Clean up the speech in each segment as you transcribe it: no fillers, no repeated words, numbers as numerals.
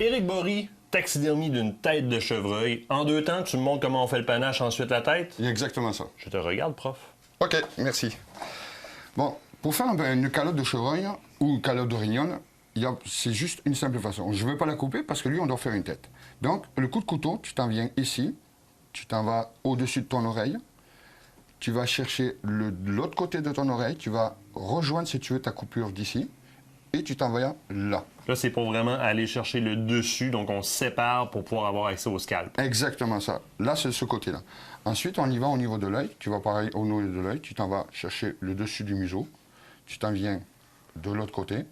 Éric Bory, taxidermie d'une tête de chevreuil. En 2 temps, tu me montres comment on fait le panache, ensuite la tête? Il y a exactement ça. Je te regarde, prof. OK, merci. Bon, pour faire une calotte de chevreuil ou une calotte d'orignal, c'est juste une simple façon. Je ne veux pas la couper parce que lui, on doit faire une tête. Donc, le coup de couteau, tu t'en viens ici, tu t'en vas au-dessus de ton oreille, tu vas chercher l'autre côté de ton oreille, tu vas rejoindre, si tu veux, ta coupure d'ici, et tu t'en vas là. Là, c'est pour vraiment aller chercher le dessus, donc on se sépare pour pouvoir avoir accès au scalp. Exactement ça. Là, c'est ce côté-là. Ensuite, on y va au niveau de l'œil. Tu vas pareil au niveau de l'œil, tu t'en vas chercher le dessus du museau, tu t'en viens de l'autre côté,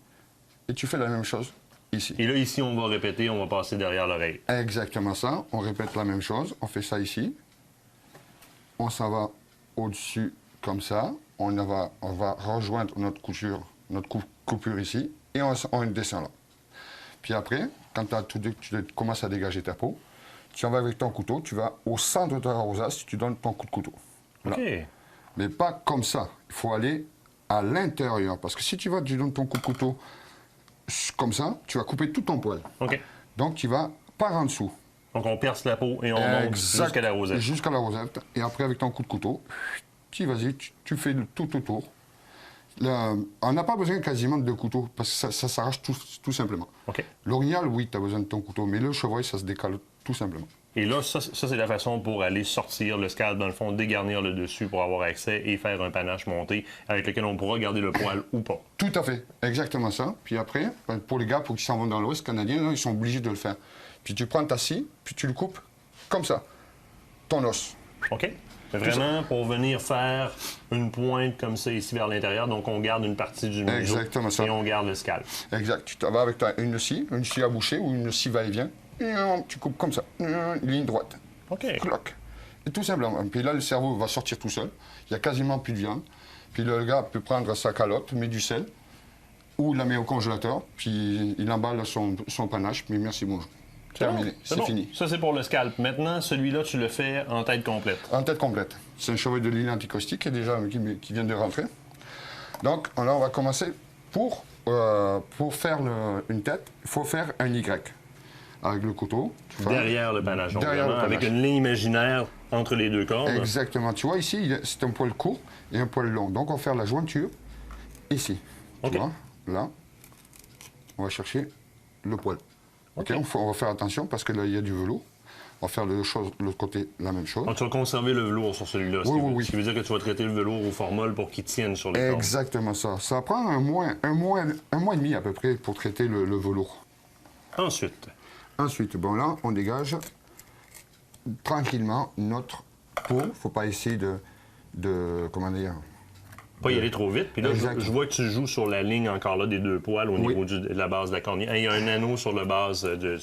et tu fais la même chose ici. Et là, ici, on va répéter, on va passer derrière l'oreille. Exactement ça. On répète la même chose. On fait ça ici. On s'en va au-dessus comme ça. On va rejoindre notre coupure ici. Et on descend là. Puis après, quand tu commences à dégager ta peau, tu en vas avec ton couteau, tu vas au centre de ta rosace, tu donnes ton coup de couteau. Voilà. OK. Mais pas comme ça. Il faut aller à l'intérieur. Parce que si tu donnes ton coup de couteau comme ça, tu vas couper tout ton poil. OK. Donc, tu vas par en dessous. Donc, on perce la peau et on monte jusqu'à la rosette. Jusqu'à la rosette. Et après, avec ton coup de couteau, tu fais tout autour. Là, on n'a pas besoin quasiment de 2 couteaux, parce que ça s'arrache tout simplement. OK. L'orignal, oui, tu as besoin de ton couteau, mais le chevreuil, ça se décale tout simplement. Et là, ça c'est la façon pour aller sortir le scalp, dans le fond, dégarnir le dessus pour avoir accès et faire un panache monté avec lequel on pourra garder le poil ou pas. Tout à fait, exactement ça. Puis après, pour les gars, pour qu'ils s'en vont dans l'Ouest canadien, là, ils sont obligés de le faire. Puis tu prends ta scie, puis tu le coupes comme ça, ton os. OK. Vraiment pour venir faire une pointe comme ça ici vers l'intérieur, donc on garde une partie du museau. Exactement ça. Et on garde le scalp. Exact. Tu t'en vas avec une scie à boucher ou une scie va-et-vient. Tu coupes comme ça, ligne droite. OK. Cloc. Et tout simplement. Puis là, le cerveau va sortir tout seul. Il n'y a quasiment plus de viande. Puis le gars peut prendre sa calotte, met du sel, ou il la met au congélateur, puis il emballe son panache, puis merci, bonjour. Terminé, c'est fini. Ça, c'est pour le scalp. Maintenant, celui-là, tu le fais en tête complète. En tête complète. C'est un chevreuil de ligne anticaustique qui vient de rentrer. Donc, là, on va commencer. Pour faire une tête, il faut faire un Y. Avec le couteau. Derrière le panache. Donc, Derrière le panache. avec une ligne imaginaire entre les 2 cordes. Exactement. Tu vois, ici, c'est un poil court et un poil long. Donc, on va faire la jointure ici. OK. Tu vois, là, on va chercher le poil. OK. On va faire attention parce que là, il y a du velours. On va faire de l'autre côté la même chose. Donc, tu vas conserver le velours sur celui-là. Oui. Ce qui veut dire que tu vas traiter le velours au formol pour qu'il tienne sur les cordes. Exactement ça. Ça prend un mois et demi à peu près pour traiter le velours. Ensuite, bon là, on dégage tranquillement notre peau. Il ne faut pas essayer comment dire... Pas y aller trop vite. Puis là, je vois que tu joues sur la ligne encore là des 2 poils au niveau de la base de la cornée. Il y a un anneau sur le base du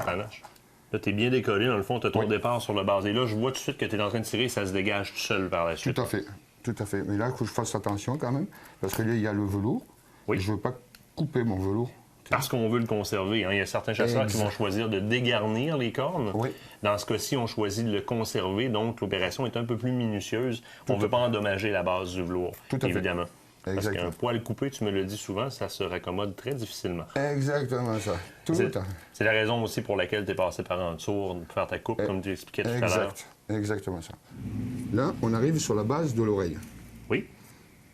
panache. Là, tu es bien décollé, dans le fond, tu as ton départ sur le base. Et là, je vois tout de suite que tu es en train de tirer et ça se dégage tout seul par la suite. Tout à fait. Mais là, il faut que je fasse attention quand même, parce que là, il y a le velours. Oui. Je ne veux pas couper mon velours. Parce qu'on veut le conserver. Hein. Il y a certains chasseurs qui vont choisir de dégarnir les cornes. Oui. Dans ce cas-ci, on choisit de le conserver, donc l'opération est un peu plus minutieuse. On ne veut pas endommager la base du velours, évidemment. Parce qu'un poil coupé, tu me le dis souvent, ça se raccommode très difficilement. Exactement ça. C'est la raison aussi pour laquelle tu es passé par en tour pour faire ta coupe, comme tu expliquais tout à l'heure. Exactement ça. Là, on arrive sur la base de l'oreille. Oui.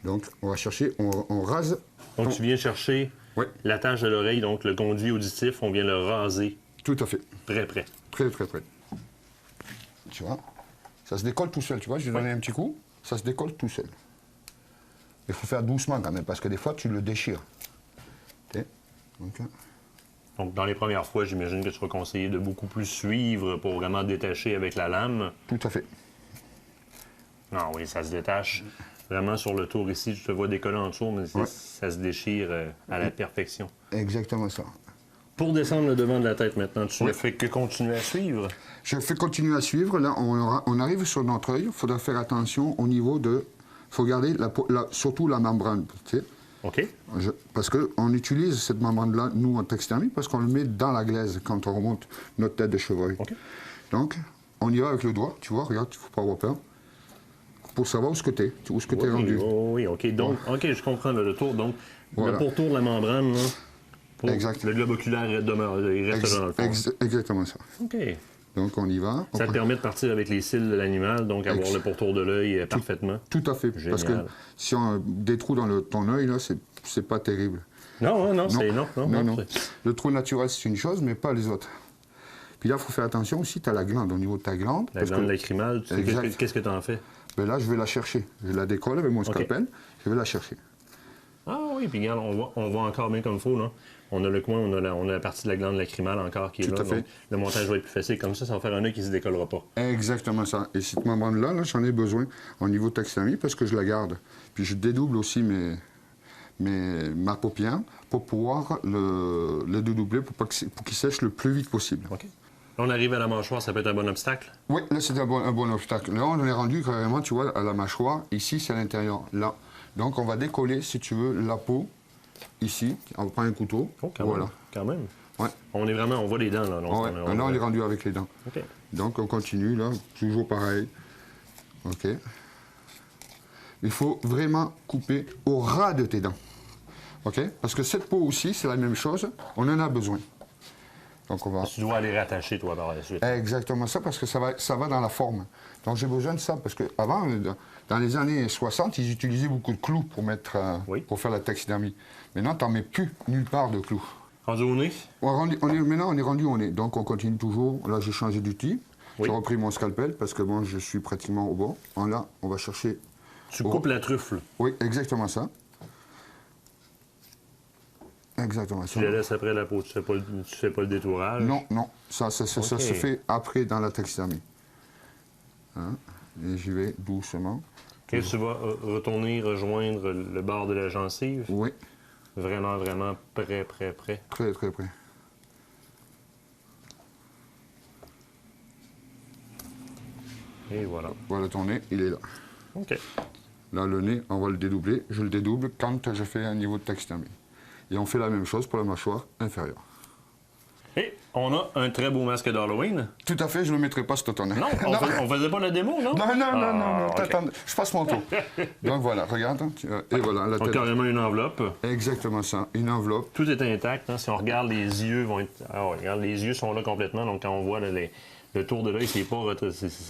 Donc, on va chercher, on rase. Donc, tu viens chercher l'attache de l'oreille, donc le conduit auditif, on vient le raser. Tout à fait. Très près. Très. Tu vois, ça se décolle tout seul, tu vois, je vais donner un petit coup, ça se décolle tout seul. Il faut faire doucement quand même, parce que des fois, tu le déchires. Donc, dans les premières fois, j'imagine que tu vas conseiller de beaucoup plus suivre pour vraiment détacher avec la lame. Tout à fait. Non, oui, ça se détache. Vraiment, sur le tour ici, je te vois décoller en dessous, mais ça se déchire à la perfection. Exactement ça. Pour descendre le devant de la tête maintenant, tu ne fais que continuer à suivre? Je fais continuer à suivre. Là, on arrive sur notre œil. Il faudra faire attention au niveau de... Il faut garder surtout la membrane. Tu sais. OK. Parce qu'on utilise cette membrane-là, nous, en taxidermie, parce qu'on le met dans la glaise quand on remonte notre tête de chevreuil. OK. Donc, on y va avec le doigt. Tu vois, regarde, il ne faut pas avoir peur. Pour savoir où ce que tu es, rendu. Oui, OK. Donc, OK, je comprends le tour. Donc, le pourtour de la membrane, là, Exact. Le globe oculaire demeure, il reste dans le fond. Exactement ça. OK. Donc, on y va. Ça te permet de partir avec les cils de l'animal, donc avoir le pourtour de l'œil parfaitement. Tout à fait. Génial. Parce que si on a des trous dans ton œil, là, c'est pas terrible. Non. Non. Le trou naturel, c'est une chose, mais pas les autres. Puis là, il faut faire attention aussi, tu as la glande, au niveau de ta glande. La glande lacrymale, qu'est-ce que tu en fais? Ben là, je vais la chercher. Je la décolle avec mon scalpel, je vais la chercher. Ah oui, puis regarde, on voit encore bien comme il faut, là. On a le coin, on a la partie de la glande lacrymale encore qui est là. Tout à fait. Donc, le montage va être plus facile. Comme ça va faire un œil qui ne se décollera pas. Exactement ça. Et cette membrane-là, j'en ai besoin au niveau taxidermie parce que je la garde. Puis je dédouble aussi ma paupière pour pouvoir le dédoubler pour qu'il sèche le plus vite possible. OK. Là, on arrive à la mâchoire, ça peut être un bon obstacle? Oui, là, c'est un bon obstacle. Là, on est rendu carrément, tu vois, à la mâchoire. Ici, c'est à l'intérieur, là. Donc, on va décoller, si tu veux, la peau, ici. On prend un couteau. Oh, quand voilà. même. Quand même. Ouais. On voit les dents, là. Donc, ouais. Là, on est rendu avec les dents. OK. Donc, on continue, là, toujours pareil. OK. Il faut vraiment couper au ras de tes dents. OK? Parce que cette peau aussi, c'est la même chose. On en a besoin. Donc, on va... Tu dois aller rattacher, toi, par la suite. Exactement ça, parce que ça va dans la forme. Donc, j'ai besoin de ça, parce qu'avant, dans les années 60, ils utilisaient beaucoup de clous pour pour faire la taxidermie. Maintenant, tu n'en mets plus nulle part de clous. Rendu au nez? Maintenant, on est rendu au nez. Donc, on continue toujours. Là, j'ai changé d'outil. Oui. J'ai repris mon scalpel, parce que bon, je suis pratiquement au bord. Là, on va chercher... Tu coupes la truffe, là. Oui, exactement ça. Exactement ça. Tu la laisses après la peau, tu fais pas le détourage? Non. Ça se fait après dans la taxidermie. Hein? Et j'y vais doucement. Et tu vas retourner rejoindre le bord de la gencive? Oui. Vraiment près. Très près. Et voilà. Voilà ton nez, il est là. OK. Là, le nez, on va le dédoubler. Je le dédouble quand je fais un niveau de taxidermie. Et on fait la même chose pour la mâchoire inférieure. Et on a un très beau masque d'Halloween. Tout à fait, je ne le mettrai pas cet automne. Non, on faisait pas la démo, non? Non. Okay. Attends, je passe mon tour. Donc voilà, regarde. Et voilà, la tête. Carrément une enveloppe. Exactement ça, une enveloppe. Tout est intact. Hein. Si on regarde, les yeux vont être... Ah ouais, regarde, les yeux sont là complètement. Donc, quand on voit là, le tour de l'œil, c'est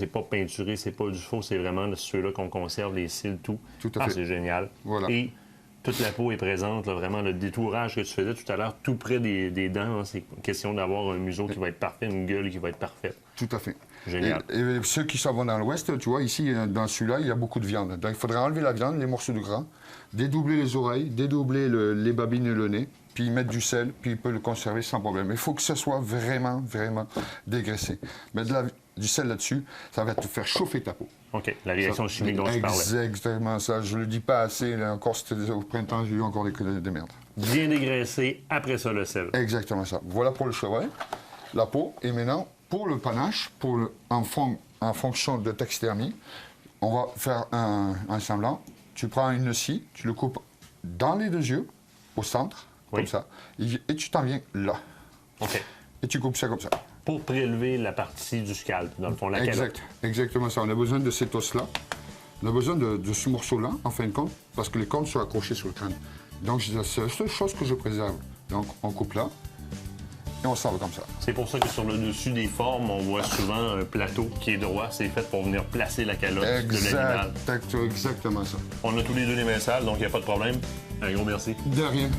pas peinturé, c'est pas du faux, c'est vraiment ceux-là qu'on conserve, les cils, tout. Tout à fait. C'est génial. Voilà. Et toute la peau est présente, là, vraiment, le détourage que tu faisais tout à l'heure, tout près des dents, hein, c'est question d'avoir un museau qui va être parfait, une gueule qui va être parfaite. Tout à fait. Génial. Et ceux qui s'en vont dans l'ouest, tu vois, ici, dans celui-là, il y a beaucoup de viande. Donc, il faudrait enlever la viande, les morceaux de gras, dédoubler les oreilles, dédoubler les babines et le nez, puis mettre du sel, puis il peut le conserver sans problème. Il faut que ce soit vraiment dégraissé. Mettre du sel là-dessus, ça va te faire chauffer ta peau. OK, la réaction chimique dont tu parlais. Exactement ça. Je le dis pas assez. Là, encore, c'était au printemps, j'ai eu encore des merdes. Bien dégraissé, après ça, le sel. Exactement ça. Voilà pour le cheval, la peau. Et maintenant, pour le panache, en fonction de taxidermie, on va faire un semblant. Tu prends une scie, tu le coupes dans les deux yeux, au centre, comme ça, et tu t'en viens là. OK. Et tu coupes ça comme ça. Pour prélever la partie du scalp, dans le fond, la calotte. Exactement ça. On a besoin de cet os-là. On a besoin de ce morceau-là, en fin de compte, parce que les cornes sont accrochées sur le crâne. Donc, c'est la seule chose que je préserve. Donc, on coupe là, et on sort comme ça. C'est pour ça que sur le dessus des formes, on voit souvent un plateau qui est droit. C'est fait pour venir placer la calotte de l'animal. Exactement ça. On a tous les deux les mains sales, donc il n'y a pas de problème. Un gros merci. De rien.